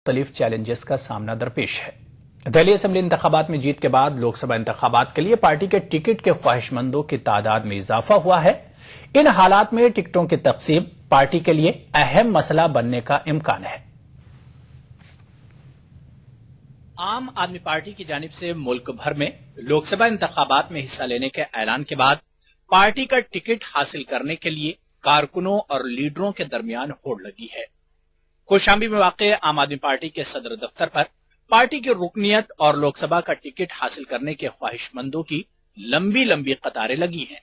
مختلف چیلنجز کا سامنا درپیش ہے۔ دہلی اسمبلی انتخابات میں جیت کے بعد لوک سبھا انتخابات کے لیے پارٹی کے ٹکٹ کے خواہش مندوں کی تعداد میں اضافہ ہوا ہے۔ ان حالات میں ٹکٹوں کی تقسیم پارٹی کے لیے اہم مسئلہ بننے کا امکان ہے۔ عام آدمی پارٹی کی جانب سے ملک بھر میں لوک سبھا انتخابات میں حصہ لینے کے اعلان کے بعد پارٹی کا ٹکٹ حاصل کرنے کے لیے کارکنوں اور لیڈروں کے درمیان ہوڑ لگی ہے۔ کوشامبی میں واقع عام آدمی پارٹی کے صدر دفتر پر پارٹی کی رکنیت اور لوک سبھا کا ٹکٹ حاصل کرنے کے خواہش مندوں کی لمبی لمبی قطاریں لگی ہیں۔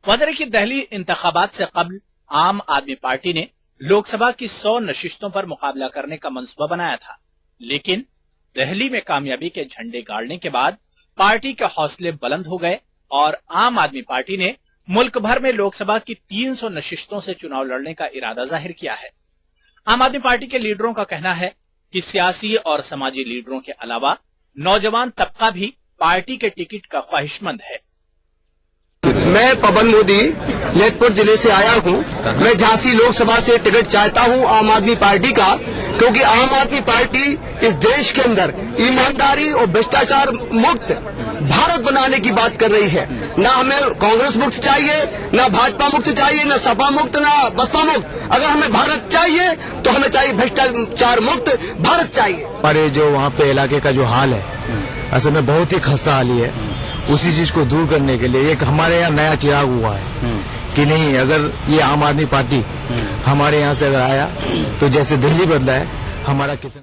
وزیر کی دہلی انتخابات سے قبل عام آدمی پارٹی نے لوک سبھا کی 100 نشستوں پر مقابلہ کرنے کا منصوبہ بنایا تھا، لیکن دہلی میں کامیابی کے جھنڈے گاڑنے کے بعد پارٹی کے حوصلے بلند ہو گئے اور عام آدمی پارٹی نے ملک بھر میں لوک سبھا کی 300 نشستوں سے چناؤ لڑنے کا ارادہ ظاہر کیا ہے۔ عام آدمی پارٹی کے لیڈروں کا کہنا ہے کہ سیاسی اور سماجی لیڈروں کے علاوہ نوجوان طبقہ بھی پارٹی کے ٹکٹ کا خواہش مند ہے۔ میں پون مودی لیت پور ضلع سے آیا ہوں۔ میں جھانسی لوک سبھا سے ٹکٹ چاہتا ہوں عام آدمی پارٹی کا، کیونکہ عام آدمی پارٹی اس دیش کے اندر ایمانداری اور بھرشٹاچار مکت بھارت بنانے کی بات کر رہی ہے۔ نہ ہمیں کانگریس مکت چاہیے، نہ بھاجپا مکت چاہیے، نہ سپا مکت، نہ بسپا مکت۔ اگر ہمیں بھارت چاہیے تو ہمیں چاہیے بھرشٹاچار مکت بھارت چاہیے۔ ہمارے جو وہاں پہ علاقے کا جو حال ہے اصل میں بہت ہی خستہ حالی ہے، اسی چیز کو دور کرنے کے لیے ایک ہمارے یہاں نیا چراغ ہوا ہے کہ نہیں، اگر یہ عام آدمی پارٹی ہمارے یہاں سے اگر آیا تو جیسے دہلی بدلا ہے ہمارا کسن۔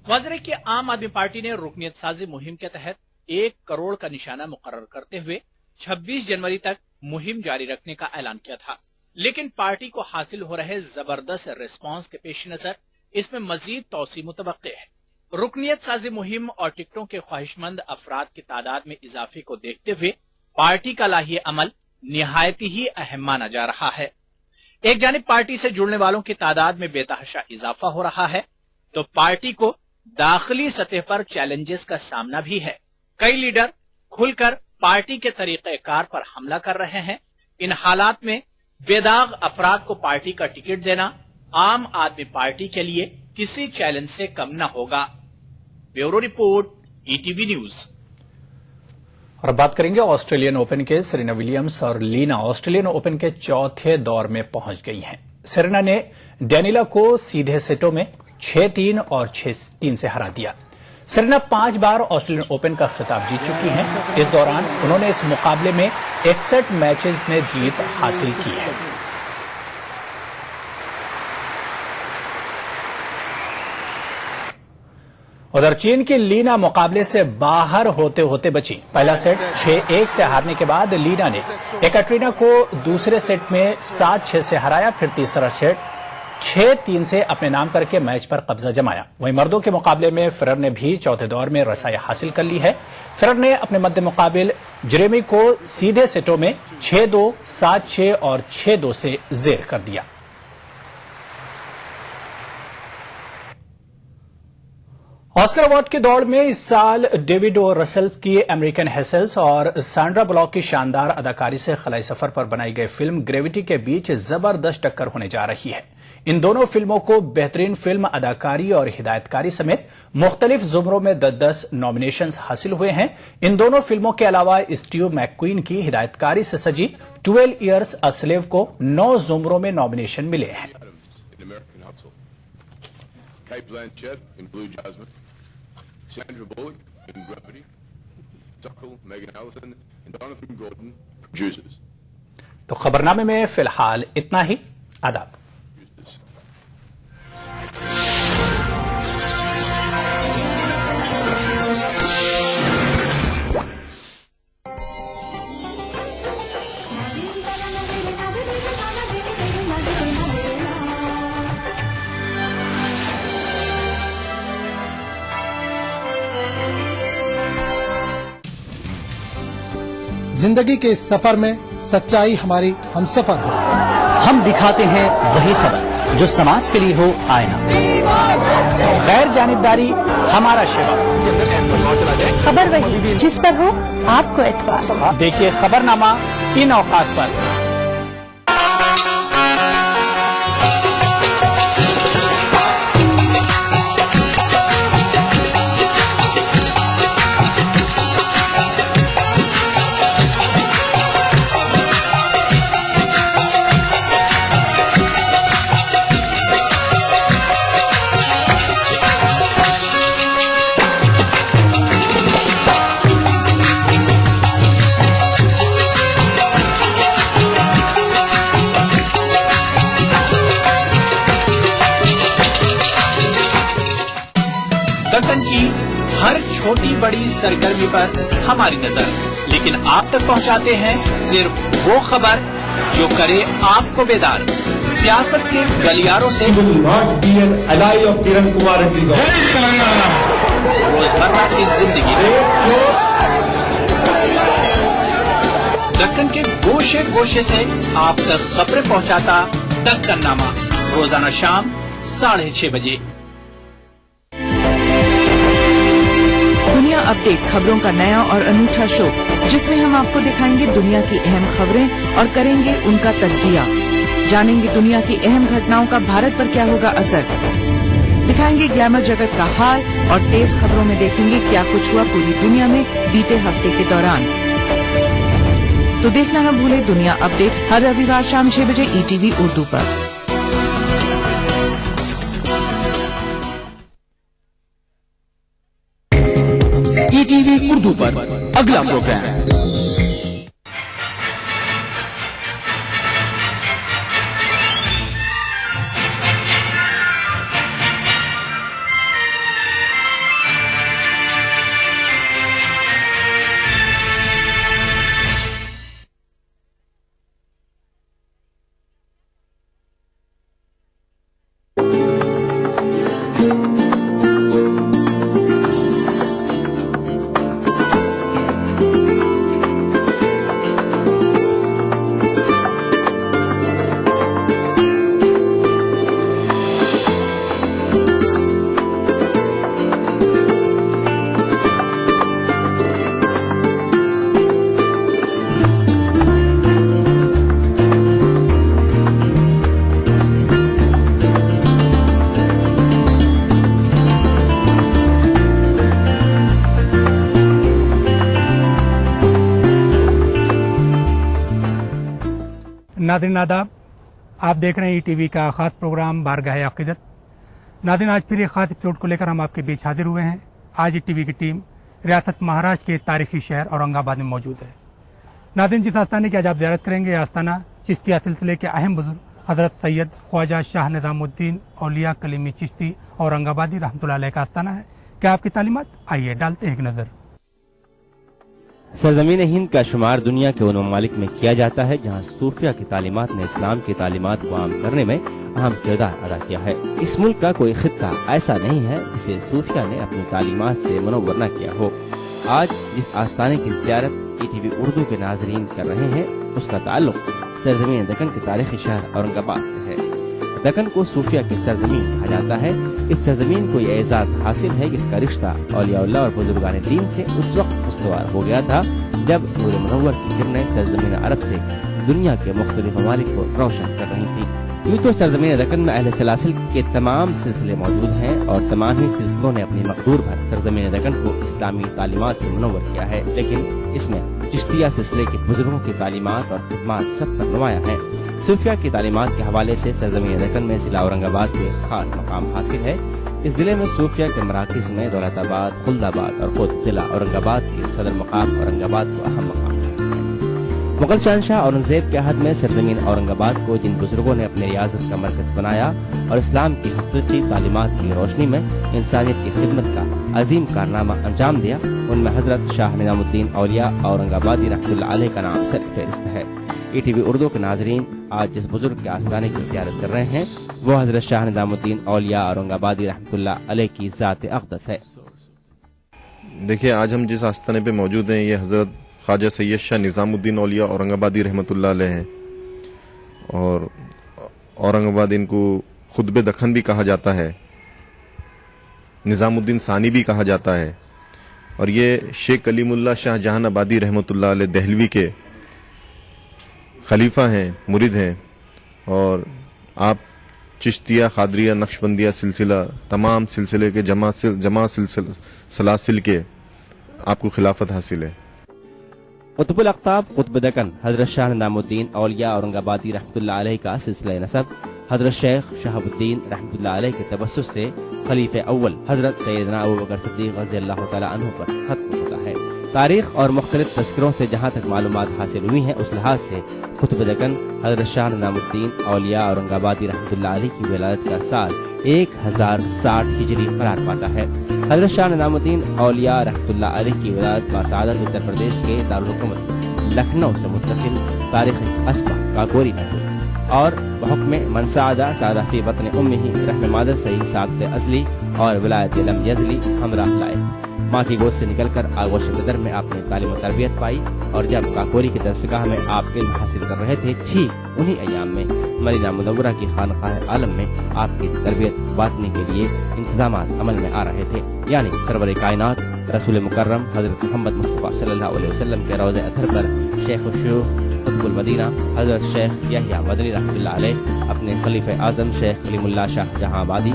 وزیر کی عام آدمی پارٹی نے رکنیت سازی مہم کے تحت 1 کروڑ کا نشانہ مقرر کرتے ہوئے 26 جنوری تک مہم جاری رکھنے کا اعلان کیا تھا، لیکن پارٹی کو حاصل ہو رہے زبردست ریسپانس کے پیش نظر اس میں مزید توسیع متوقع ہے۔ رکنیت سازی مہم اور ٹکٹوں کے خواہش مند افراد کی تعداد میں اضافے کو دیکھتے ہوئے پارٹی کا لاہی عمل نہایت ہی اہم مانا جا رہا ہے۔ ایک جانب پارٹی سے جڑنے والوں کی تعداد میں بے تحاشا اضافہ ہو رہا ہے تو پارٹی کو داخلی سطح پر چیلنجز کا سامنا بھی ہے۔ کئی لیڈر کھل کر پارٹی کے طریقہ کار پر حملہ کر رہے ہیں۔ ان حالات میں بے داغ افراد کو پارٹی کا ٹکٹ دینا عام آدمی پارٹی کے لیے کسی چیلنج سے کم نہ ہوگا۔ Bureau report, E T V news. اور اب بات کریں گے آسٹریلین اوپن کے۔ سرینا ولیمز اور لینا آسٹریلین اوپن کے چوتھے دور میں پہنچ گئی ہیں۔ سرینا نے ڈینیلا کو سیدھے سیٹوں میں 6-3 اور 6-3 سے ہرا دیا۔ سرینا 5 بار آسٹریلین اوپن کا خطاب جیت چکی ہیں۔ اس دوران انہوں نے اس مقابلے میں 61 میچز میں جیت حاصل کی ہے۔ ادھر چین کی لینا مقابلے سے باہر ہوتے ہوتے بچی۔ پہلا سیٹ 6-1 سے ہارنے کے بعد لینا نے ایکٹرینا کو دوسرے سیٹ میں 7-6 سے ہرایا، پھر تیسرا سیٹ 6-3 سے اپنے نام کر کے میچ پر قبضہ جمایا۔ وہیں مردوں کے مقابلے میں فرر نے بھی چوتھے دور میں رسائی حاصل کر لی ہے۔ فرر نے اپنے مد مقابل جریمی کو سیدھے سیٹوں میں 6-2، 7-6 اور 6-2 سے زیر کر دیا۔ آسکر ایوارڈ کی دوڑ میں اس سال ڈیوڈ او رسل کی امریکن ہیسلز اور سانڈرا بلاک کی شاندار اداکاری سے خلائی سفر پر بنائی گئی فلم گریوٹی کے بیچ زبردست ٹکر ہونے جا رہی ہے۔ ان دونوں فلموں کو بہترین فلم، اداکاری اور ہدایت کاری سمیت مختلف زمروں میں 10 نامینیشنز حاصل ہوئے ہیں۔ ان دونوں فلموں کے علاوہ اسٹیو میک کوئن کی ہدایت کاری سے سجی 12 ایئرس اے سلیو کو 9 زمروں میں نامینیشن ملے ہیں۔ Sandra Bullock in Gravity, Tuckle, Megan Allison, and Jonathan Gordon, producers. تو خبرنامے میں فی الحال اتنا ہی۔ آداب۔ زندگی کے اس سفر میں سچائی ہماری ہمسفر ہے۔ ہم دکھاتے ہیں وہی خبر جو سماج کے لیے ہو آئینہ۔ غیر جانبداری ہمارا شیوا۔ خبر وہی جس پر ہو آپ کو اعتبار۔ دیکھیے خبرنامہ ان اوقات پر۔ दक्कन की हर छोटी बड़ी सरगर्मी पर हमारी नजर, लेकिन आप तक पहुंचाते हैं सिर्फ वो खबर जो करे आपको बेदार। सियासत के गलियारों से रोजमर्रा की जिंदगी दक्कन के गोशे गोशे से आप तक खबरें पहुंचाता दक्कननामा, रोजाना शाम 6:30 बजे। दुनिया अपडेट खबरों का नया और अनूठा शो, जिसमें हम आपको दिखाएंगे दुनिया की अहम खबरें और करेंगे उनका तज्जिया। जानेंगे दुनिया की अहम घटनाओं का भारत पर क्या होगा असर, दिखाएंगे ग्लैमर जगत का हाल और तेज खबरों में देखेंगे क्या कुछ हुआ पूरी दुनिया में बीते हफ्ते के दौरान। तो देखना न भूले दुनिया अपडेट हर रविवार शाम 6 बजे ETV उर्दू पर। ETV उर्दू पर अगला प्रोग्राम नाज़रीन आदाब, आप देख रहे हैं ETV का खास प्रोग्राम बारगाह अक़ीदत। नाज़रीन, आज फिर एक खास एपिसोड को लेकर हम आपके बीच हाजिर हुए हैं। आज ETV की टीम रियासत महाराष्ट्र के तारीखी शहर औरंगाबाद में मौजूद है। नाज़रीन, जिस आस्थाने की आज आप ज़ियारत करेंगे, आस्थाना चिश्तिया सिलसिले के अहम बुजुर्ग हजरत सैयद ख्वाजा शाह निज़ामुद्दीन औलिया कलीमी चिश्ती औरंगाबादी रहमतुल्लाह अलैह का आस्थाना है। क्या आपकी तालीमात? आइए डालते हैं एक नजर। सरजमीन हिंद का शुमार दुनिया के उन ममालिक में किया जाता है जहाँ सूफिया की तालीमात ने इस्लाम की तालीमात को आम करने में अहम किरदार अदा किया है। इस मुल्क का कोई खित्ता ऐसा नहीं है जिसे सूफिया ने अपनी तालीमात से मनोवर न किया हो। आज जिस आस्थाने की ज़ियारत ETV उर्दू के नाजरीन कर रहे हैं, उसका ताल्लुक सरजमीन दक्कन के तारीखी शहर औरंगाबाद से है। दक्कन को सूफिया की सरजमीन कहा जाता है। इस सरजमीन को यह एजाज हासिल है कि इसका रिश्ता औलिया और बुजुर्गान दीन से उस वक्त उस्तवार हो गया था जब नूर मुनव्वर की किरणें सरजमीन अरब से दुनिया के मुख्तलिफ ममालिक को रोशन कर रही थी। यूँ तो सरजमीन दक्कन में अहले सलासिल के तमाम सिलसिले मौजूद हैं और तमाम ही सिलसिलों ने अपनी मकदूर भर सरजमीन दक्कन को इस्लामी तालीमात से मुनव्वर किया है, लेकिन इसमें चिश्तिया सिलसिले के बुजुर्गों की तालीमात और खिदमात सब पर नुमाया है। सूफिया की तालीमात के हवाले से सरजमीन दक्कन में जिला औरंगाबाद के खास मकाम हासिल है। इस जिले में सूफिया के मराकिज़ में दौलताबाद, खुल्दाबाद और खुद जिला औरंगाबाद के सदर मकाम औरंगाबाद को अहम मकाम हासिल है। मुगल शहंशाह औरंगजेब के अहद में सरजमीन औरंगाबाद को जिन बुजुर्गों ने अपने रियासत का मरकज बनाया और इस्लाम की हकीकी तालीमात की रोशनी में इंसानियत की खिदमत का अजीम कारनामा अंजाम दिया, उनमें हजरत शाह निज़ामुद्दीन औलिया औरंगाबादी रहमतुल्लाह अलैह का नाम सरफहरिस्त है। ETV उर्दू के नाजरीन आज जिस बुजुर्ग के आस्थाने की ज़ियारत कर रहे हैं, वो हजरत शाह निज़ामुद्दीन औलिया औरंगाबादी रहमतुल्लाह अलैह की ज़ात अक़दस है। देखिए, आज हम जिस आस्थाने पे मौजूद हैं, ये हजरत ख्वाजा सैयद शाह निज़ामुद्दीन औलिया औरंगाबादी रहमतुल्लाह अलैह हैं और औरंगाबाद इनको खुतबे दक्कन भी कहा जाता है, निज़ामुद्दीन सानी भी कहा जाता है और ये शेख कलीमुल्लाह शाह जहान आबादी रहमतुल्लाह अलैह दहलवी के खलीफा हैं, मुरीद हैं और आप चिश्तिया, खादरिया, नक्शबंदिया सिलसिला, तमाम सिलसिले के जमा सलासिल के आपको खिलाफत हासिल है। कुतुबुल अख्ताब कुतुब दक्कन हजरत शाह निज़ामुद्दीन औलिया औरंगाबादी रहमतुल्लाह अलैह का सिलसिला नसब हजरत शेख शहाबुद्दीन रहमतुल्लाह अलैह के तबस्सुस से खलीफे अव्वल हजरत सैयदना अबू बकर सिद्दीक़ रज़ियल्लाहु तआला अन्हु पर खत्म होता है। तारीख और मुख्तलिफ तस्करों से जहाँ तक मालूमात हासिल हुई हैं, उस लिहाज से قطب دکن حضرت شاہ نظام الدین اولیاء اورنگابادی رحمۃ اللہ علیہ کی ولادت کا سال 1060 ہجری قرار پاتا ہے۔ حضرت شاہ نظام الدین اولیاء رحمۃ اللہ علیہ کی ولادت باسعادت اتر پردیش کے دارالحکومت لکھنؤ سے متصل تاریخی قصبہ کاکوری میں ہوئی اور بحکم من سعادہ سعادہ فی وطن امہ رحم مادر سے ہی سعادت ازلی اور ولایت لم یزلی ہمراہ لائے۔ ماں کی گود سے نکل کر آغوش قدر میں آپ نے تعلیم و تربیت پائی اور جب کاکوری کی درسگاہ میں آپ علم حاصل کر رہے تھے ٹھیک انہی ایام میں مدینہ منورہ کی خانقاہ عالم میں آپ کی تربیت باطنی کے لیے انتظامات عمل میں آ رہے تھے، یعنی سرور کائنات رسول مکرم حضرت محمد مصطفیٰ صلی اللہ علیہ وسلم کے روضہ اطہر پر شیخ الشیوخ قطب المدینہ حضرت شیخ یحییٰ مدنی رحمۃ اللہ علیہ اپنے خلیفہ اعظم شیخ کلیم اللہ شاہ جہاں آبادی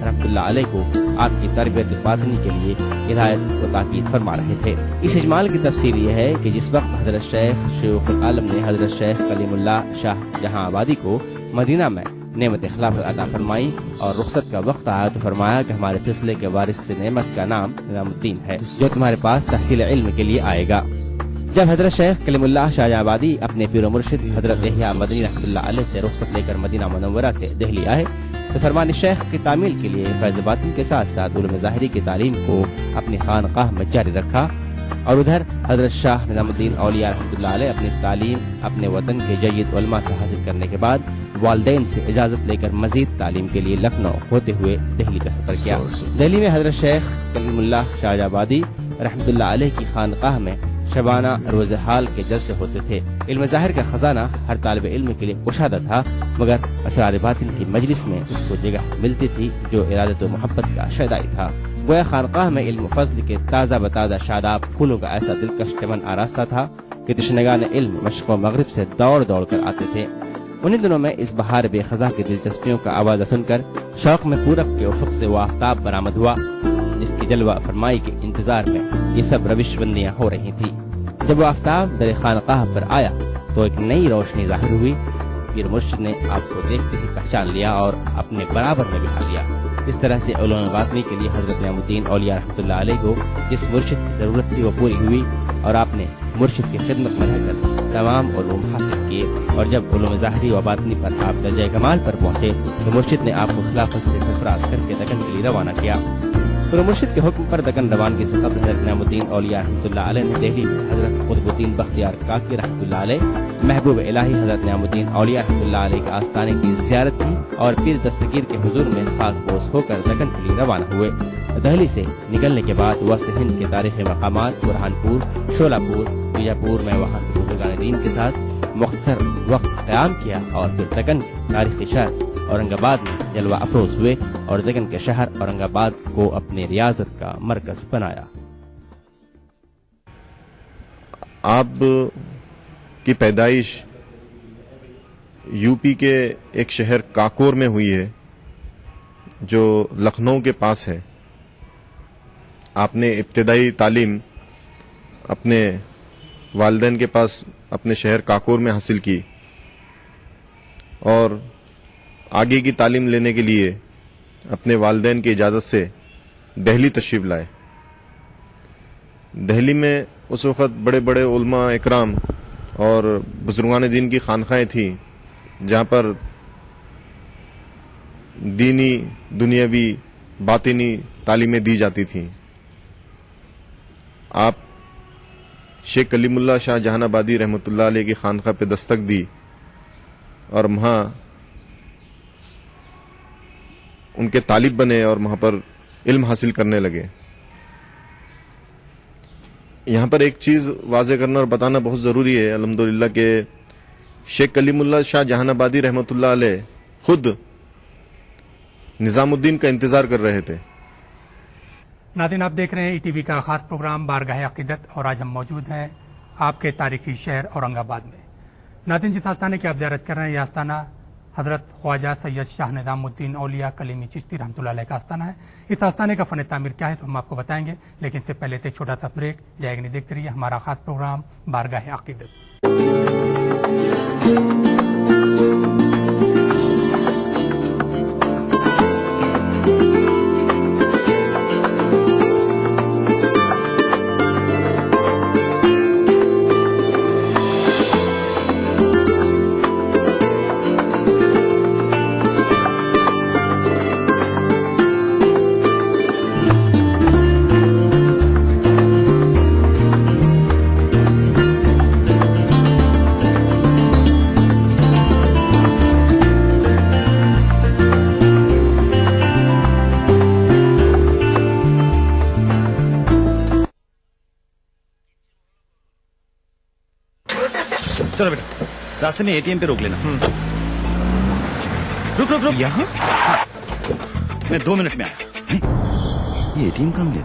رحمۃ اللہ علیہ کو آپ کی تربیت باطنی کے لیے ہدایت و تاکید فرما رہے تھے۔ اس اجمال کی تفسیر یہ ہے کہ جس وقت حضرت شیخ شیوخ العالم نے حضرت شیخ کلیم اللہ شاہ جہاں آبادی کو مدینہ میں نعمت خلافت عطا فرمائی اور رخصت کا وقت آیا تو فرمایا کہ ہمارے سلسلے کے وارث سے نعمت کا نام نظام الدین ہے جو تمہارے پاس تحصیل علم کے لیے آئے گا۔ جب حضرت شیخ کلیم اللہ شاہ آبادی اپنے پیر و مرشد حضرت یحییٰ مدنی رحمۃ اللہ علیہ سے رخصت لے کر مدینہ منورہ سے دہلی آئے تو فرمان شیخ کی تعمیل کے لیے فیض باطن کے ساتھ ساتھ علوم ظاہری کی تعلیم کو اپنی خانقاہ میں جاری رکھا اور ادھر حضرت شاہ نظام الدین اولیاء رحمۃ اللہ علیہ اپنی تعلیم اپنے وطن کے جید علماء سے حاصل کرنے کے بعد والدین سے اجازت لے کر مزید تعلیم کے لیے لکھنؤ ہوتے ہوئے دہلی کا سفر کیا۔ دہلی میں حضرت شیخ کلیم اللہ شاہ آبادی رحمۃ اللہ علیہ کی خانقاہ میں شبانہ روز حال کے جلسے ہوتے تھے۔ علم ظاہر کا خزانہ ہر طالب علم کے لیے کشادہ تھا مگر اسرار باطن کی مجلس میں اس کو جگہ ملتی تھی جو ارادت و محبت کا شیدائی تھا۔ گویا خانقاہ میں علم و فضل کے تازہ بتازہ شاداب پھولوں کا ایسا دلکش چمن آراستہ تھا کہ تشنگان علم مشرق و مغرب سے دوڑ دوڑ کر آتے تھے۔ انہی دنوں میں اس بہار بے خزاں کی دلچسپیوں کا آواز سن کر شوق میں پورب کے افق سے وہ آفتاب برآمد ہوا جس کی جلوہ فرمائی کے انتظار میں یہ سب روش بندیاں ہو رہی تھی۔ جب وہ آفتاب در خانقاہ پر آیا تو ایک نئی روشنی ظاہر ہوئی۔ پیر مرشد نے آپ کو دیکھتے ہی پہچان لیا اور اپنے برابر میں بٹھا لیا۔ اس طرح سے علوم باطنی کے لیے حضرت نظام الدین اولیاء رحمۃ اللہ علیہ کو جس مرشد کی ضرورت تھی وہ پوری ہوئی اور آپ نے مرشد کی خدمت میں رہ کر تمام علوم حاصل کیے اور جب علوم ظاہری و باطنی پر آپ درجہ کمال پر پہنچے تو مرشد نے آپ کو خلافت سے سرفراز کر کے دکن کے لیے روانہ کیا۔ پیر مرشد کے حکم پر دکن روانگی سے قبل حضرت نظام الدین اولیاء رحمۃ اللہ علیہ نے دہلی میں حضرت قطب الدین بختیار کاکی رحمۃ اللہ علیہ محبوب الہی حضرت نظام الدین اولیاء رحمۃ اللہ علیہ کے آستانے کی زیارت کی اور پیر دستگیر کے حضور میں خاک پوش ہو کر دکن کے لیے روانہ ہوئے۔ دہلی سے نکلنے کے بعد وسط ہند کے تاریخی مقامات برہان پور، شولہ پور، بیجا پور میں وہاں کے بزرگان دین کے ساتھ مختصر وقت قیام کیا اور پھر دکن کے تاریخی شہر اورنگ آباد میں جلوہ افروز ہوئے اور دکن کے شہر اورنگ آباد کو اپنے ریاضت کا مرکز بنایا۔ آپ کی پیدائش یو پی کے ایک شہر کاکور میں ہوئی ہے جو لکھنؤ کے پاس ہے۔ آپ نے ابتدائی تعلیم اپنے والدین کے پاس اپنے شہر کاکور میں حاصل کی اور آگے کی تعلیم لینے کے لیے اپنے والدین کی اجازت سے دہلی تشریف لائے۔ دہلی میں اس وقت بڑے بڑے علماء اکرام اور بزرگان دین کی خانقاہیں تھیں جہاں پر دینی دنیاوی باطنی تعلیمیں دی جاتی تھیں۔ آپ شیخ کلیم اللہ شاہ جہاں آبادی رحمۃ اللہ علیہ کی خانقاہ پہ دستک دی اور وہاں ان کے طالب بنے اور وہاں پر علم حاصل کرنے لگے۔ یہاں پر ایک چیز واضح کرنا اور بتانا بہت ضروری ہے الحمدللہ کہ شیخ کلیم اللہ شاہ جہاں آبادی رحمۃ اللہ علیہ خود نظام الدین کا انتظار کر رہے تھے۔ ناظرین آپ دیکھ رہے ہیں ای ٹی وی کا خاص پروگرام بارگاہ عقیدت اور آج ہم موجود ہیں آپ کے تاریخی شہر اورنگ آباد میں۔ ناظرین جس آستانے کی آپ زیارت کر رہے ہیں یہ آستانہ حضرت خواجہ سید شاہ نظام الدین اولیاء کلیمی چشتی رحمۃ اللہ علیہ کا آستانہ ہے۔ اس آستانے کا فن تعمیر کیا ہے تو ہم آپ کو بتائیں گے، لیکن اس سے پہلے ایک چھوٹا سا بریک جائے گا۔ نہیں دیکھتے رہیے ہمارا خاص پروگرام بارگاہ عقیدت۔ चलो बेटा, रास्ते में एटीएम पे रोक लेना। रुक रुक रुक, यहाँ मैं 2 मिनट में आया। ये एटीएम कहाँ गया?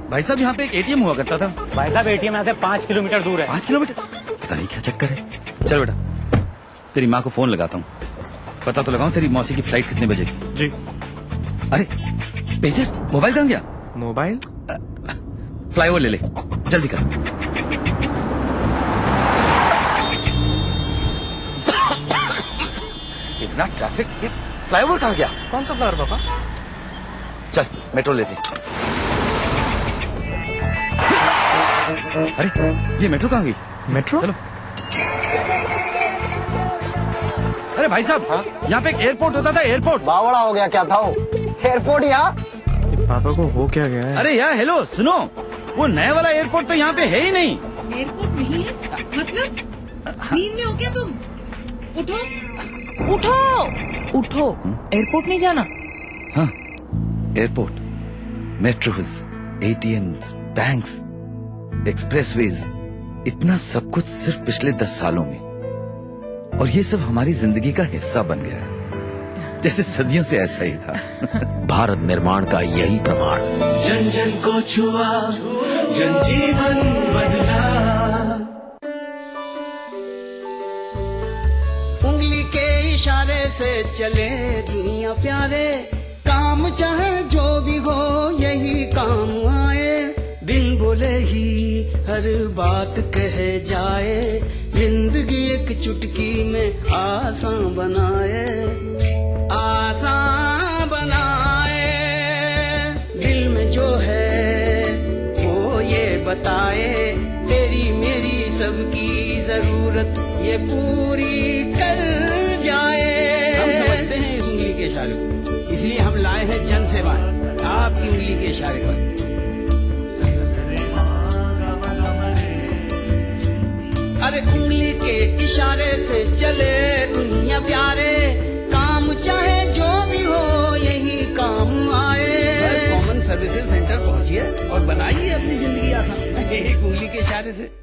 भाई साहब, यहाँ पे एक एटीएम हुआ करता था। भाई साहब, एटीएम यहाँ से 5 किलोमीटर दूर है। 5 किलोमीटर? पता नहीं क्या चक्कर है। चल बेटा, तेरी माँ को फोन लगाता हूँ, पता तो लगाऊं तेरी मौसी की फ्लाइट कितने बजे की। जी। अरे पेजर, मोबाइल कहाँ गया? मोबाइल फ्लाईओवर ले ले, जल्दी कर। इतना ट्रैफिक, ये फ्लाईओवर कहाँ गया? कौन सा फ्लावर पापा? चल मेट्रो लेते। अरे ये मेट्रो कहाँ गई? मेट्रो? चलो। अरे भाई साहब, यहाँ पे एक एयरपोर्ट होता था, एयरपोर्ट। बावड़ा हो गया क्या था वो? एयरपोर्ट यहाँ? पापा को हो क्या गया है? अरे यार हेलो सुनो, वो नया वाला एयरपोर्ट तो यहाँ पे है ही नहीं। एयरपोर्ट नहीं है मतलब? नींद में हो क्या तुम? उठो उठो उठो, एयरपोर्ट नहीं जाना। हाँ, airport, metros, ATMs, banks, expressways, इतना सब कुछ सिर्फ पिछले 10 सालों में, और ये सब हमारी जिंदगी का हिस्सा बन गया है, जैसे सदियों से ऐसा ही था। भारत निर्माण का यही प्रमाण। जन जन को छुआ, जन जीवन बदला। उंगली के इशारे से चले दुनिया प्यारे, काम चाहे जो भी हो यही काम आए, बिन बोले ही हर बात कहे जाए, जिंदगी एक चुटकी में आसान बनाए, आसान बनाए। दिल में जो है वो ये बताए, तेरी मेरी सबकी जरूरत ये पूरी कर जाए। हम समझते हैं इस उंगली के इशारे को, इसलिए हम लाए हैं जन सेवा आपकी उंगली के इशारे पर। अरे उंगली के इशारे से चले दुनिया प्यारे, काम चाहे जो भी हो यही काम आए। कॉमन सर्विसेज सेंटर पहुंचिए और बनाइए अपनी जिंदगी आसान, एक उंगली के इशारे से।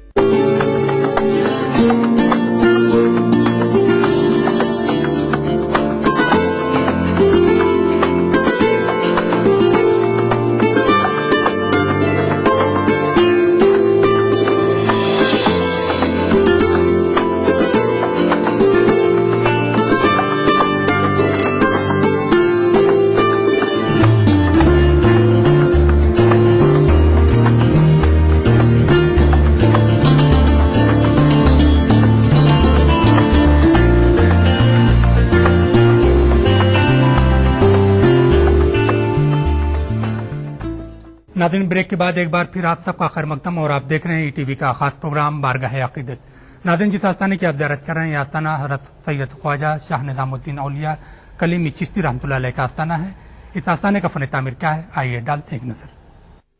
नाज़रीन, ब्रेक के बाद एक बार फिर आप सबका खैर मकदम, और आप देख रहे हैं ईटीवी का खास प्रोग्राम बारगाह अक़ीदत। नाज़रीन, जिस आस्थाने की आप ज़ियारत कर रहे हैं, आस्थाना हज़रत सैयद ख्वाजा शाह निज़ामुद्दीन औलिया कलीमी चिश्ती रहमतुल्लाह अलैह का आस्थाना है। इस आस्थाने का फन तामीर क्या है, आइए डालते हैं एक नजर।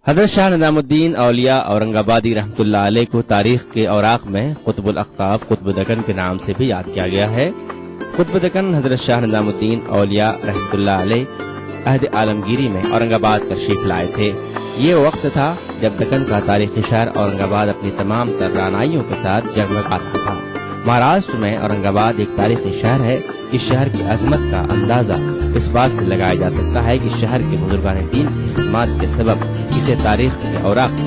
हज़रत शाह निज़ामुद्दीन औलिया औरंगाबादी रहमतुल्लाह अलैह को तारीख के औराक में कुतुबुल अख्ताब कुतुब दक्कन के नाम से भी याद किया गया है। कुतुब दक्कन हज़रत शाह निज़ामुद्दीन औलिया रहमतुल्लाह अलैह अहद आलमगीरी में औरंगाबाद तशरीफ लाए थे। ये वक्त था जब दक्कन का तारीखी शहर औरंगाबाद अपनी तमाम तर्रानाइयों के साथ जगमगा रहा था। महाराष्ट्र में औरंगाबाद एक तारीखी शहर है। इस शहर की अजमत का अंदाजा इस बात से लगाया जा सकता है कि शहर के बुजुर्गान दीन की खिदमत के सबब इसे तारीख के औराक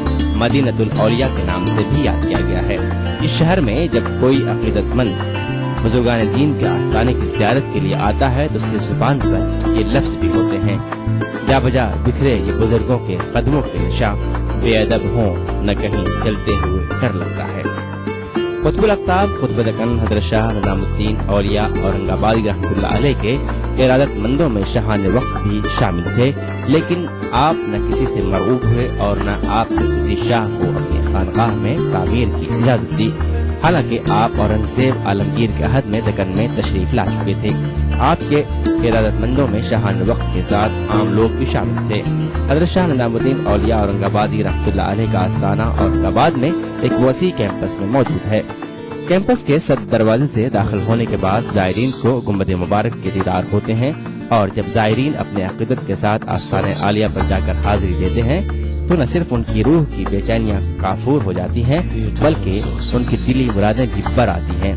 मदीनतुल औलिया के नाम से भी याद किया गया है। इस शहर में जब कोई अकीदतमंद बुजुर्गान दीन के आस्थाने की ज़ियारत के लिए आता है तो उसकी जुबान पर ये लफ्ज भी होते हैं, जा बजा बिखरे ये बुजुर्गों के कदमों के निशा, बेअदब हों न कहीं चलते हुए कर लगता है। कुतुबुल अख्ताब कुतुब दक्कन हज़रत शाह निज़ामुद्दीन औलिया औरंगाबादी रहमतुल्लाह अलैह के इरादतमंदों में शाहाने वक्त भी शामिल थे, लेकिन आप न किसी से मरऊब हुए और न आपने किसी शाह को अपनी खानकाह में तामीर की इजाजत दी। हालांकि आप औरंगजेब आलमगीर के अहद में दक्कन में तशरीफ ला चुके थे। आपके इरादतमंदों में शाहान वक्त के साथ आम लोग भी शामिल थे। हज़रत शाह निज़ामुद्दीन औलिया औरंगाबादी रहमतुल्लाह अलैह का आस्थाना औरंगाबाद में एक वसी कैंपस में मौजूद है। कैंपस के सद दरवाजे से दाखिल होने के बाद ज़ायरीन को गुंबद मुबारक के दीदार होते हैं, और जब ज़ायरीन अपने अक़ीदत के साथ आस्थाने आलिया पर जाकर हाजिरी देते हैं तो न सिर्फ उनकी रूह की बेचैनियां काफूर हो जाती हैं, बल्कि उनकी दिली मुरादें भी बर आती हैं।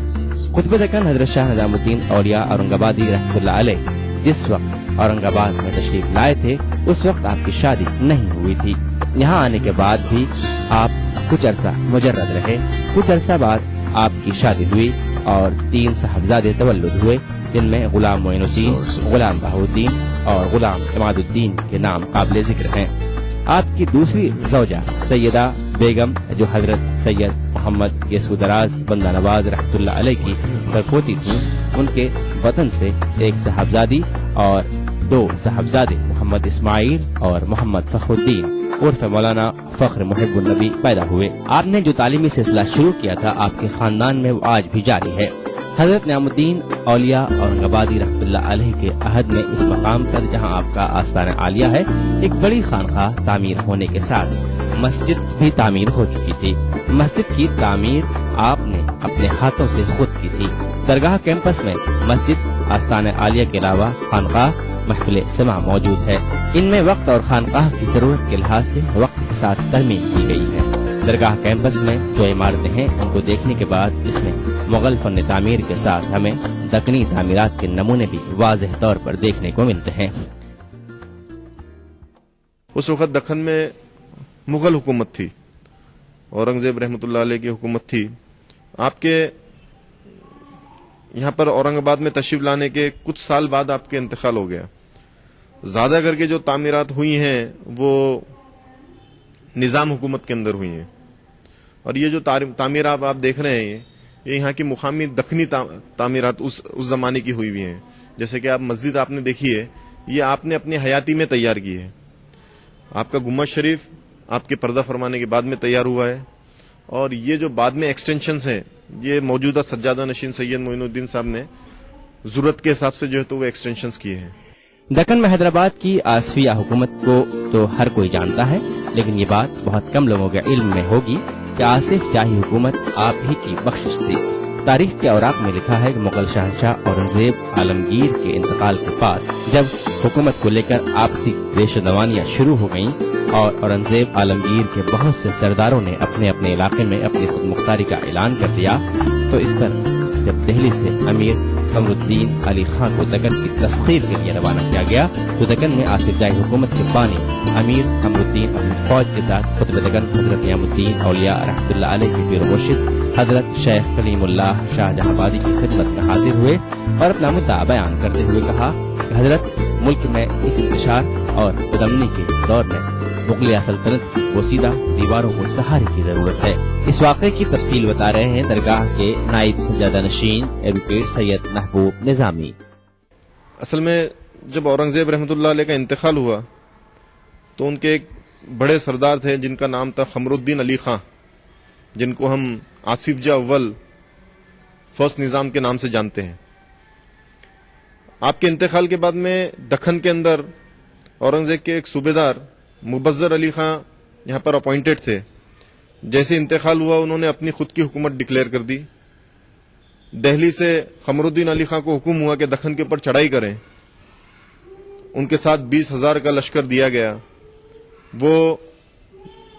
कुतुब दक्कन हजरत शाह निजामुद्दीन औलिया औरंगाबादी रहमतुल्लाह अलैह जिस वक्त औरंगाबाद में तशरीफ लाए थे, उस वक्त आपकी शादी नहीं हुई थी। यहाँ आने के बाद भी आप कुछ अरसा मुजर्रद रहे। कुछ अरसा बाद आपकी शादी हुई और 3 साहबजादे तवल्लुद हुए, जिनमें गुलाम मोइनुद्दीन, गुलाम बहाउद्दीन और गुलाम इमादुद्दीन के नाम काबिल जिक्र हैं। आपकी दूसरी ज़ौजा सैयदा बेगम, जो हजरत सैयद मोहम्मद यसुदराज बंदा नवाज रहमतुल्लाह अलैह की परपोती थी, उनके वतन से एक साहबजादी और 2 साहबजादे मोहम्मद इस्माइल और मोहम्मद फखरुद्दीन उर्फ मौलाना फख्र मुहिब्बुन नबी पैदा हुए। आपने जो तालीमी सिलसिला शुरू किया था आपके खानदान में, वो आज भी जारी है। हजरत निजामुद्दीन औलिया औरंगाबादी रहमतुल्लाह अलैह के अहद में इस मकाम पर, जहां आपका आस्ताना आलिया है, एक बड़ी खानकाह तामीर होने के साथ मस्जिद भी तामीर हो चुकी थी। मस्जिद की तामीर आपने अपने हाथों से खुद की थी। दरगाह कैंपस में मस्जिद, आस्ताना आलिया के अलावा खानकाह, महफिल समा मौजूद है। इनमें वक्त और खानकाह की जरूरत के लिहाज से वक्त के साथ तरमीम की गई है। दरगाह कैंपस में जो इमारतें हैं, उनको देखने के बाद इसमें मुगल फन तामीर के साथ हमें दक्कनी तामीरात के नमूने भी वाज़ेह तौर पर देखने को मिलते हैं। उस वक्त दक्कन में मुगल हुकूमत थी, औरंगजेब रहमतुल्लाह अलैह की हुकूमत थी। आपके यहाँ पर औरंगाबाद में तशरीफ लाने के कुछ साल बाद आपके इंतकाल हो गया। ज्यादा करके जो तामीरात हुई हैं वो निजाम हुकूमत के अंदर हुई हैं, और ये जो तामीरात आप देख रहे हैं, ये यहाँ की मुकामी दक्कनी तामीरात उस जमाने की हुई हुई हैं। जैसे कि आप मस्जिद आपने देखी है, ये आपने अपनी हयाती में तैयार की है। आपका गुम्बद शरीफ आपके पर्दा फरमाने के बाद में तैयार हुआ है, और ये जो बाद में एक्सटेंशंस हैं, ये मौजूदा सज्जादा नशीन सैयद मोइनुद्दीन साहब ने जरूरत के हिसाब से जो है तो वो एक्सटेंशंस किए हैं। दक्कन में हैदराबाद की आसफिया हुकूमत को तो हर कोई जानता है, लेकिन ये बात बहुत कम लोगों के इल्म में होगी कि आसिफ शाही हुकूमत आप ही की बख्शिश थी। तारीख के औराक में लिखा है कि मुगल शहंशाह औरंगजेब आलमगीर के इंतकाल के बाद जब हुकूमत को लेकर आपसी रेशोदवानियां शुरू हो गईं और औरंगजेब आलमगीर के बहुत से सरदारों ने अपने अपने इलाके में अपनी खुद मुख्तारी का ऐलान कर दिया, तो इस पर जब दिल्ली से अमीर कमरुद्दीन अली खान को दक्कन की तस्खीर के लिए रवाना किया गया, तो दक्कन में आसिफ जाही हुकूमत के बानी अमीर कमरुद्दीन अपनी फौज के साथ कुतुब दक्कन हजरत निजामुद्दीन औलिया रहमतुल्लाह अलैह के पीर मुर्शिद हजरत शेख कलीमुल्लाह शाहजहांबादी की खिदमत में हाजिर हुए और अपना मुद्दा बयान करते हुए कहा कि हजरत, मुल्क में इस इंतशार और तदम्नी के दौर में मुगलिया सल्तनत की पोसीदा दीवारों को सहारे की जरूरत है। इस वाक़े की तफसील बता रहे हैं दरगाह के नायब सज्जादा नशीन एडवोकेट सैयद महबूब निजामी। असल में जब औरंगजेब रहमतुल्लाह अलैह का इंतकाल हुआ, तो उनके एक बड़े सरदार थे जिनका नाम था खमरुद्दीन अली खां, जिनको हम आसिफ जा अव्वल फर्स्ट निजाम के नाम से जानते हैं। आपके इंतकाल के बाद में दक्कन के अंदर औरंगजेब के एक सूबेदार मुबज्जर अली खां यहाँ पर अपॉइंटेड थे। जैसे इंतकाल हुआ, उन्होंने अपनी खुद की हुकूमत डिक्लेयर कर दी। दिल्ली से खमरुद्दीन अली खां को हुक्म हुआ कि दक्कन के ऊपर चढ़ाई करें। उनके साथ 20,000 का लश्कर दिया गया। वो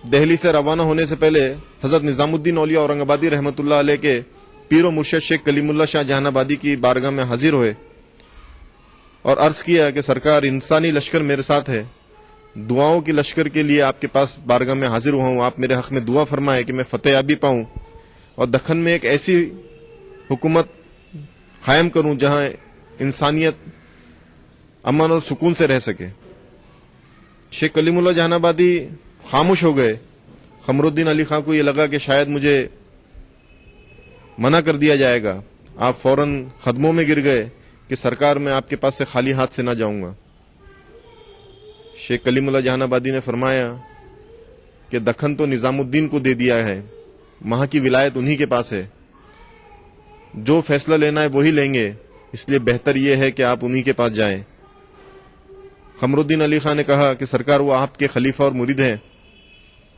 दिल्ली से रवाना होने से पहले हजरत निजामुद्दीन औलिया औरंगाबादी रहमतुल्लाह अलैह के पीर व मुर्शिद शेख कलीमुल्लाह शाह जहानाबादी की बारगाह में हाजिर हुए और अर्ज किया कि सरकार, इंसानी लश्कर मेरे साथ है, दुआओं की लश्कर के लिए आपके पास बारगाह में हाजिर हुआ हूं। आप मेरे हक में दुआ फरमाए कि मैं फतेहयाबी पाऊं और दक्कन में एक ऐसी हुकूमत कायम करूं जहां इंसानियत अमन और सुकून से रह सके। शेख कलीमुल्लाह जहानाबादी खामोश हो गए। खमरुद्दीन अली खां को यह लगा कि शायद मुझे मना कर दिया जाएगा। आप फौरन खदमों में गिर गए कि सरकार, मैं आपके पास से खाली हाथ से ना जाऊंगा। शेख कलीमुल्लाह जहानाबादी ने फरमाया कि दक्कन तो निजामुद्दीन को दे दिया है, वहां की विलायत उन्हीं के पास है, जो फैसला लेना है वही लेंगे, इसलिए बेहतर यह है कि आप उन्हीं के पास जाएं। खमरुद्दीन अली खान ने कहा कि सरकार, वो आपके खलीफा और मुरीद हैं,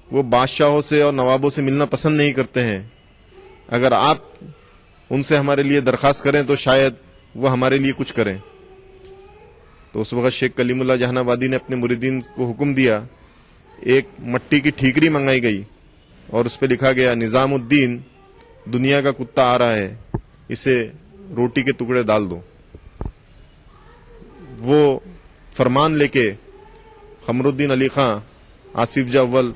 वो बादशाहों से और नवाबों से मिलना पसंद नहीं करते हैं। अगर आप उनसे हमारे लिए दरखास्त करें तो शायद वो हमारे लिए कुछ करें। तो उस वक्त शेख कलीमुल्लाह जहानाबादी ने अपने मुरीदीन को हुक्म दिया एक मट्टी की ठीकरी मंगाई गई और उस पर लिखा गया निजामुद्दीन दुनिया का कुत्ता आ रहा है, इसे रोटी के टुकड़े डाल दो। वो फरमान लेके खमरुद्दीन अली खां आसिफ जा अव्वल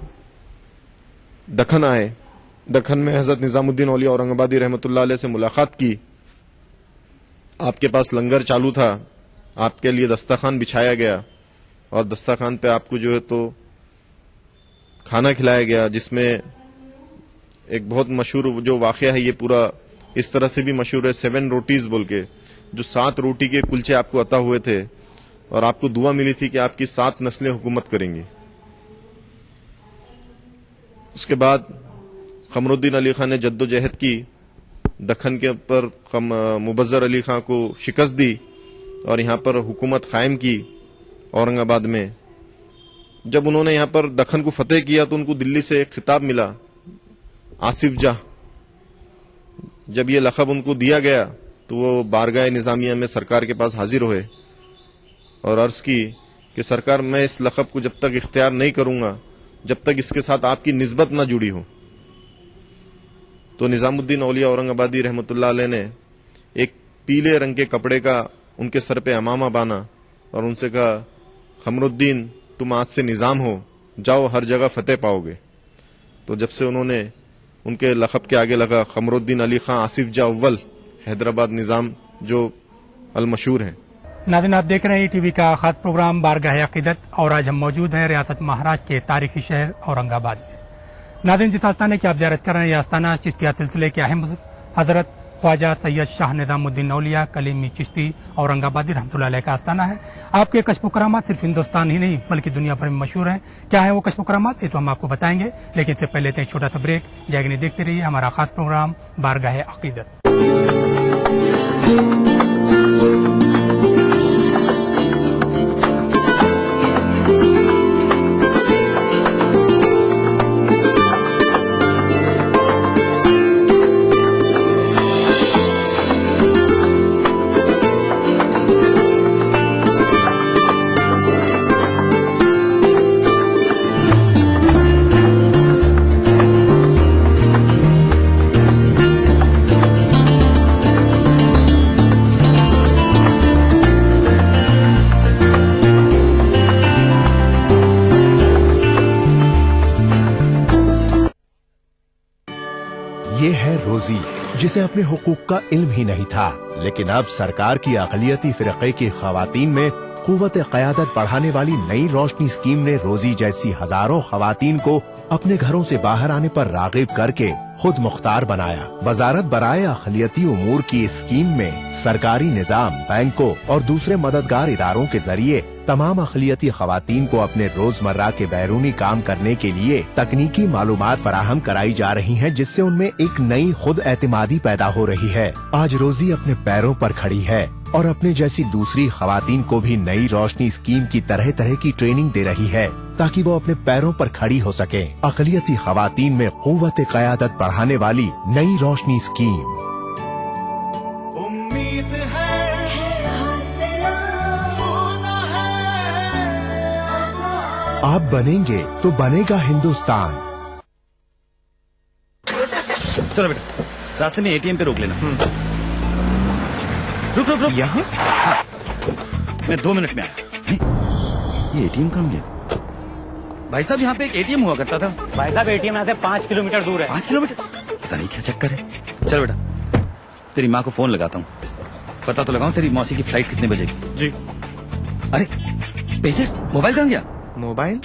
दखन आए। दखन में हजरत निजामुद्दीन औलिया औरंगाबादी रहमतुल्लाह अलैह से मुलाकात की। आपके पास लंगर चालू था, आपके लिए दस्तरखान बिछाया गया और दस्तरखान पे आपको जो है तो खाना खिलाया गया, जिसमें एक बहुत मशहूर जो वाकया है, ये पूरा इस तरह से भी मशहूर है 7 रोटीज बोल के, जो 7 रोटी के कुलचे आपको अता हुए थे और आपको दुआ मिली थी कि आपकी 7 नस्लें हुकूमत करेंगी। उसके बाद खमरुद्दीन अली खान ने जद्दोजहद की, दखन के ऊपर मुबज्जर अली खां को शिकस्त दी और यहां पर हुकूमत कायम की औरंगाबाद में। जब उन्होंने यहां पर दखन को फतेह किया तो उनको दिल्ली से एक खिताब मिला आसिफ जाह। जब ये लक़ब उनको दिया गया तो वो बारगाह निजामिया में सरकार के पास हाजिर हुए और अर्ज की कि सरकार, मैं इस लक़ब को जब तक इख्तियार नहीं करूंगा जब तक इसके साथ आपकी निस्बत न जुड़ी हो। तो निजामुद्दीन औलिया औरंगाबादी रहमतुल्लाह अलैह ने एक पीले रंग के कपड़े का उनके सर पे अमामा बाना और उनसे कहा, खमरुद्दीन तुम आज से निजाम हो, जाओ हर जगह फतेह पाओगे। तो जब से उन्होंने उनके लक़ब के आगे लगा खमरुद्दीन अली खां आसिफ जा अव्वल हैदराबाद निजाम, जो अलमशहूर है। नाज़रीन, आप देख रहे हैं टीवी का खास प्रोग्राम बारगाह अक़ीदत और आज हम मौजूद हैं रियासत महाराष्ट्र के तारीखी शहर औरंगाबाद में। नाज़रीन, जिस आस्थाने की आप ज़ियारत कर रहे हैं, यह आस्थाना चिश्तिया सिलसिले के अहम हजरत ख्वाजा सैयद शाह निजामुद्दीन औलिया कलीमी चिश्ती औरंगाबादी रहमतुल्लाह अलैह का आस्थाना है। आपके कश्फ व करामात सिर्फ हिंदुस्तान ही नहीं बल्कि दुनिया भर में मशहूर हैं। क्या है वो कश्फ व करामात, ये तो हम आपको बताएंगे, लेकिन इससे पहले एक छोटा सा ब्रेक। जागने देखते रहिए हमारा खास प्रोग्राम बारगाह अक़ीदत। ये है रोजी, जिसे अपने हुकूक का इल्म ही नहीं था, लेकिन अब सरकार की अक़लियती फ़िरक़े की ख़वातीन में क़ुव्वत क़यादत बढ़ाने वाली नई रोशनी स्कीम ने रोजी जैसी हजारों ख़वातीन को अपने घरों से बाहर आने पर राग़िब करके खुद मुख्तार बनाया। वज़ारत बराए अक़लियती उमूर की इस स्कीम में सरकारी निज़ाम, बैंकों और दूसरे मददगार इदारों के जरिए तमाम अक़लियती ख़वातीन को अपने रोजमर्रा के बैरूनी काम करने के लिए तकनीकी मालूमात फराहम कराई जा रही हैं, जिससे उनमें एक नई खुद एतमादी पैदा हो रही है। आज रोजी अपने पैरों पर खड़ी है और अपने जैसी दूसरी ख़वातीन को भी नई रोशनी स्कीम की तरह तरह की ट्रेनिंग दे रही है ताकि वो अपने पैरों पर खड़ी हो सके। अक़लियती ख़वातीन में क़ुव्वत क़यादत बढ़ाने वाली नई रोशनी स्कीम। उम्मीद है आप बनेंगे तो बनेगा हिंदुस्तान। चलो बेटा, रास्ते में एटीएम पे रोक लेना। रुक रुक रुक, यहाँ? हाँ। मैं 2 मिनट में आया। ये एटीएम कहाँ गया? भाई साहब, यहाँ पे एक एटीएम हुआ करता था। भाई साहब, एटीएम यहाँ से 5 किलोमीटर दूर है। 5 किलोमीटर? पता नहीं क्या चक्कर है। चलो बेटा, तेरी माँ को फोन लगाता हूँ, पता तो लगाऊं तेरी मौसी की फ्लाइट कितने बजे की। जी। अरे पेजर, मोबाइल कहाँ गया? मोबाइल